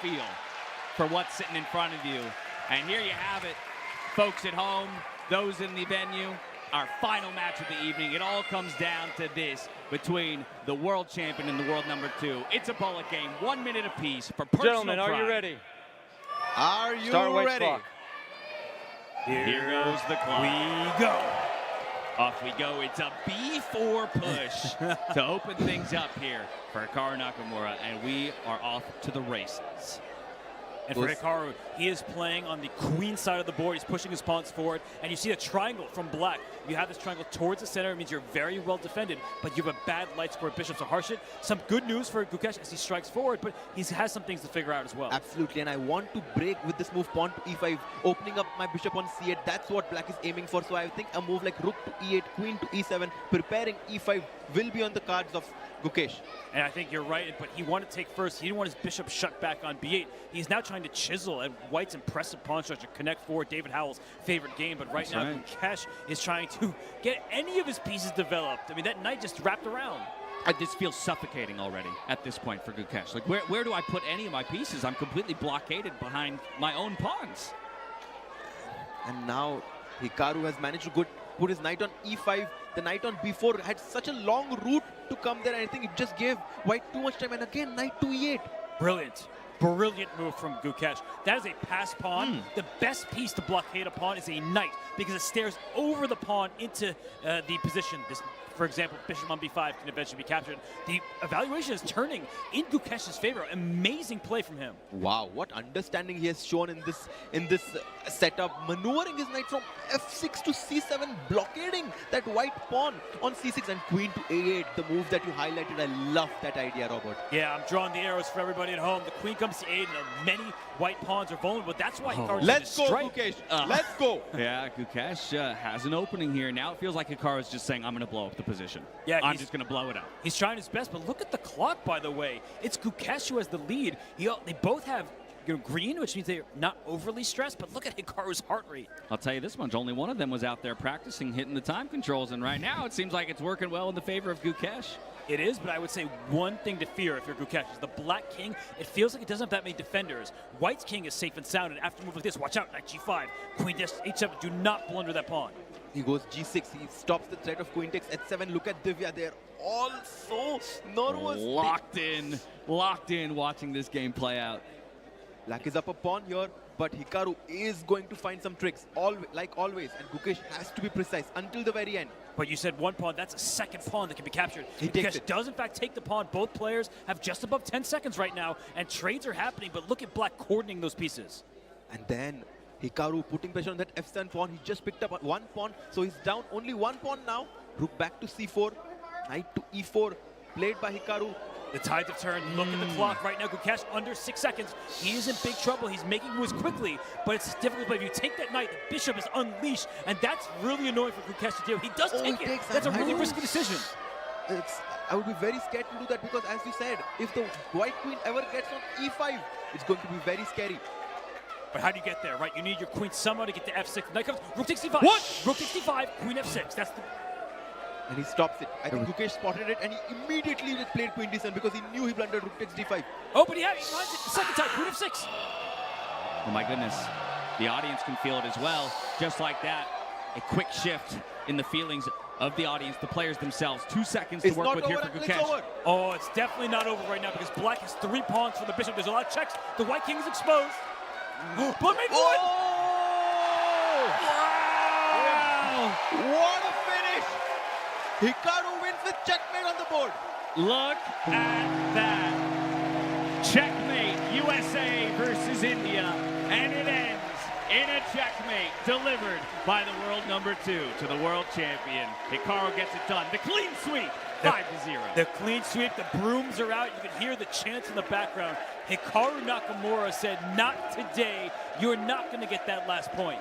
feel for what's sitting in front of you. And here you have it, folks at home, those in the venue, our final match of the evening. It all comes down to this between the world champion and the world #2. It's a bullet game, 1 minute apiece for personal Gentlemen, are you pride. ready? Are you Start White's ready? clock. Here goes the clock. We go. Off we go. It's a B4 push to open things up here for Hikaru Nakamura, and we are off to the races. And for Hikaru, he is playing on the queen side of the board. He's pushing his pawns forward, and you see a triangle from black. You have this triangle towards the center. It means you're very well defended, but you have a bad light square bishop, so harsh it. Some good news for Gukesh as he strikes forward, but he has some things to figure out as well. Absolutely, and I want to break with this move, pawn to e5, opening up my bishop on c8. That's what black is aiming for, so I think a move like rook to e8, queen to e7, preparing e5 will be on the cards of Gukesh. And I think you're right, but he wanted to take first. He didn't want his bishop shut back on b8. He's now trying to chisel at White's impressive pawn structure, connect forward, David Howell's favorite game. But right now, Gukesh is trying to get any of his pieces developed. I mean, that knight just wrapped around. This feels suffocating already at this point for Gukesh. Like, where do I put any of my pieces? I'm completely blockaded behind my own pawns. And now Hikaru has managed to put his knight on e5. The knight on b4 had such a long route to come there, and I think it just gave White too much time. And again, knight to e8. Brilliant. Brilliant move from Gukesh. That is a pass pawn. The best piece to blockade a pawn is a knight because it stares over the pawn into the position. For example, bishop on b5 can eventually be captured. The evaluation is turning in Gukesh's favor. Amazing play from him. Wow, what understanding he has shown in this setup, maneuvering his knight from f6 to c7, blockading that white pawn on c6 and queen to a8. The move that you highlighted, I love that idea, Robert. Yeah, I'm drawing the arrows for everybody at home. The queen comes to a8, and many white pawns are vulnerable. That's why Hikaru's Let's go, strike. Gukesh. Let's go. Yeah, Gukesh has an opening here. Now it feels like Hikaru's just saying, I'm going to blow up the position. Yeah, I'm just going to blow it up. He's trying his best, but look at the clock, by the way. It's Gukesh who has the lead. They both have green, which means they're not overly stressed, but look at Hikaru's heart rate. I'll tell you this much, only one of them was out there practicing hitting the time controls, and right now it seems like it's working well in the favor of Gukesh. It is, but I would say one thing to fear if you're Gukesh is the black king. It feels like it doesn't have that many defenders. White's king is safe and sound, and after a move like this, watch out, knight g5, queen h7, do not blunder that pawn. He goes g6, he stops the threat of queen takes h7. Look at Divya, they're all so nervous. Locked in watching this game play out. Black is up a pawn here, but Hikaru is going to find some tricks, like always, and Gukesh has to be precise until the very end. But you said one pawn, that's a second pawn that can be captured. He takes Gukesh it. does in fact take the pawn. Both players have just above 10 seconds right now, and trades are happening, but look at black coordinating those pieces. And then Hikaru putting pressure on that f7 pawn. He just picked up one pawn, so he's down only one pawn now. Rook back to c4, knight to e4, played by Hikaru. The tides have turned. Look at the clock right now. Gukesh under 6 seconds. He is in big trouble. He's making moves quickly, but it's difficult. But if you take that knight, the bishop is unleashed, and that's really annoying for Gukesh to do. He does take it. That's a really risky decision. I would be very scared to do that because, as you said, if the white queen ever gets on e5, it's going to be very scary. But how do you get there, right? You need your queen somehow to get to f6. Knight comes, rook takes d5. What? Rook takes d5, queen f6. That's the... And he stops it. I think Gukesh spotted it, and he immediately played queen d7 because he knew he blundered rook takes d5. Oh, but he finds it the second time, queen f6. Oh my goodness. The audience can feel it as well. Just like that, a quick shift in the feelings of the audience, the players themselves. 2 seconds to work with here for Gukesh. Oh, it's definitely not over right now because black has 3 pawns for the bishop. There's a lot of checks. The white king is exposed. Blood made one! Wow! What a finish! Hikaru wins with checkmate on the board. Look at that. Checkmate, USA versus India. And it ends in a checkmate delivered by the world #2 to the world champion. Hikaru gets it done. The clean sweep, 5-0. The clean sweep, the brooms are out. You can hear the chants in the background. Hikaru Nakamura said, not today. You're not going to get that last point.